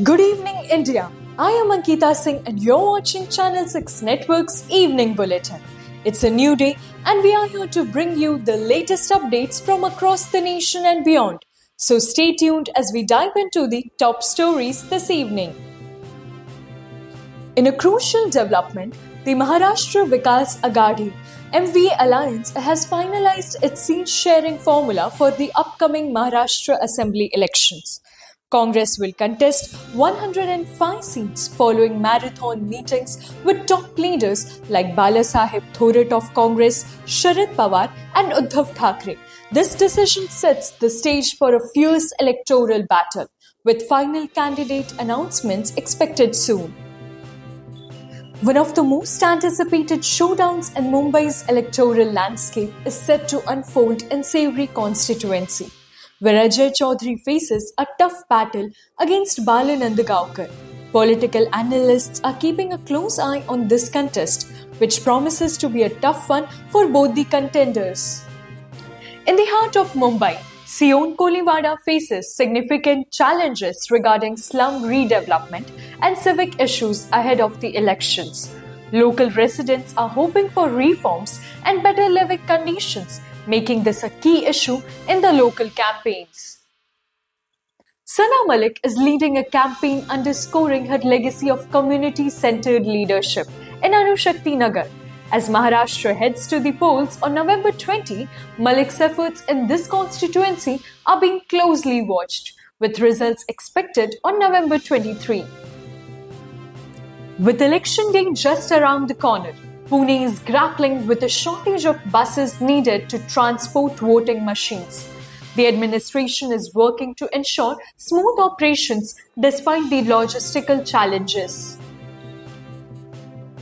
Good evening, India. I am Ankita Singh and you're watching Channel 6 Network's Evening Bulletin. It's a new day and we are here to bring you the latest updates from across the nation and beyond. So stay tuned as we dive into the top stories this evening. In a crucial development, the Maharashtra Vikas Aghadi MVA Alliance has finalized its seat sharing formula for the upcoming Maharashtra Assembly elections. Congress will contest 105 seats following marathon meetings with top leaders like Balasaheb Thorat of Congress, Sharad Pawar and Uddhav Thackeray. This decision sets the stage for a fierce electoral battle, with final candidate announcements expected soon. One of the most anticipated showdowns in Mumbai's electoral landscape is set to unfold in Sewri constituency, where Ajay Chaudhary faces a tough battle against Bala Nandgaonkar. Political analysts are keeping a close eye on this contest, which promises to be a tough one for both the contenders. In the heart of Mumbai, Sion Kolivada faces significant challenges regarding slum redevelopment and civic issues ahead of the elections. Local residents are hoping for reforms and better living conditions, making this a key issue in the local campaigns. Sana Malik is leading a campaign underscoring her legacy of community-centered leadership in Anushakti Nagar. As Maharashtra heads to the polls on November 20, Malik's efforts in this constituency are being closely watched, with results expected on November 23. With election day just around the corner, Pune is grappling with a shortage of buses needed to transport voting machines. The administration is working to ensure smooth operations despite the logistical challenges.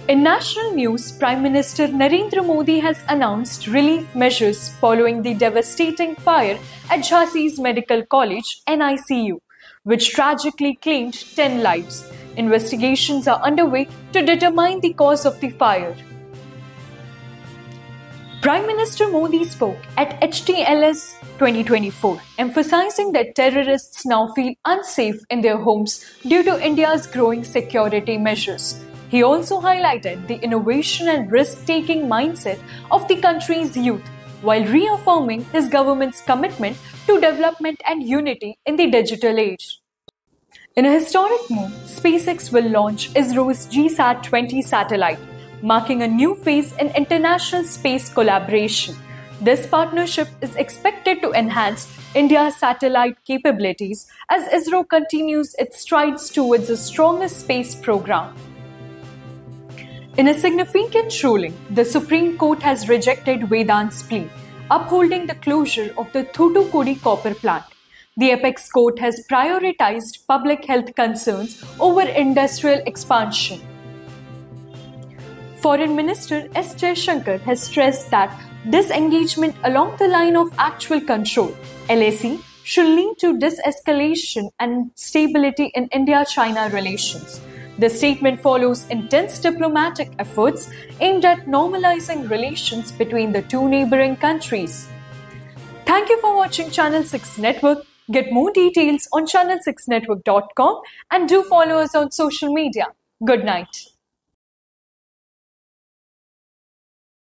In national news, Prime Minister Narendra Modi has announced relief measures following the devastating fire at Jhansi's Medical College NICU, which tragically claimed 10 lives. Investigations are underway to determine the cause of the fire. Prime Minister Modi spoke at HTLS 2024, emphasizing that terrorists now feel unsafe in their homes due to India's growing security measures. He also highlighted the innovation and risk-taking mindset of the country's youth, while reaffirming his government's commitment to development and unity in the digital age. In a historic move, SpaceX will launch ISRO's GSAT-20 satellite, marking a new phase in international space collaboration. This partnership is expected to enhance India's satellite capabilities as ISRO continues its strides towards a stronger space program. In a significant ruling, the Supreme Court has rejected Vedant's plea, upholding the closure of the Thoothukudi copper plant. The apex court has prioritized public health concerns over industrial expansion. Foreign Minister S. Jaishankar has stressed that disengagement along the line of actual control (LAC) should lead to de-escalation and stability in India-China relations. The statement follows intense diplomatic efforts aimed at normalizing relations between the two neighboring countries. Thank you for watching Channel 6 Network. Get more details on channel6network.com and do follow us on social media. Good night.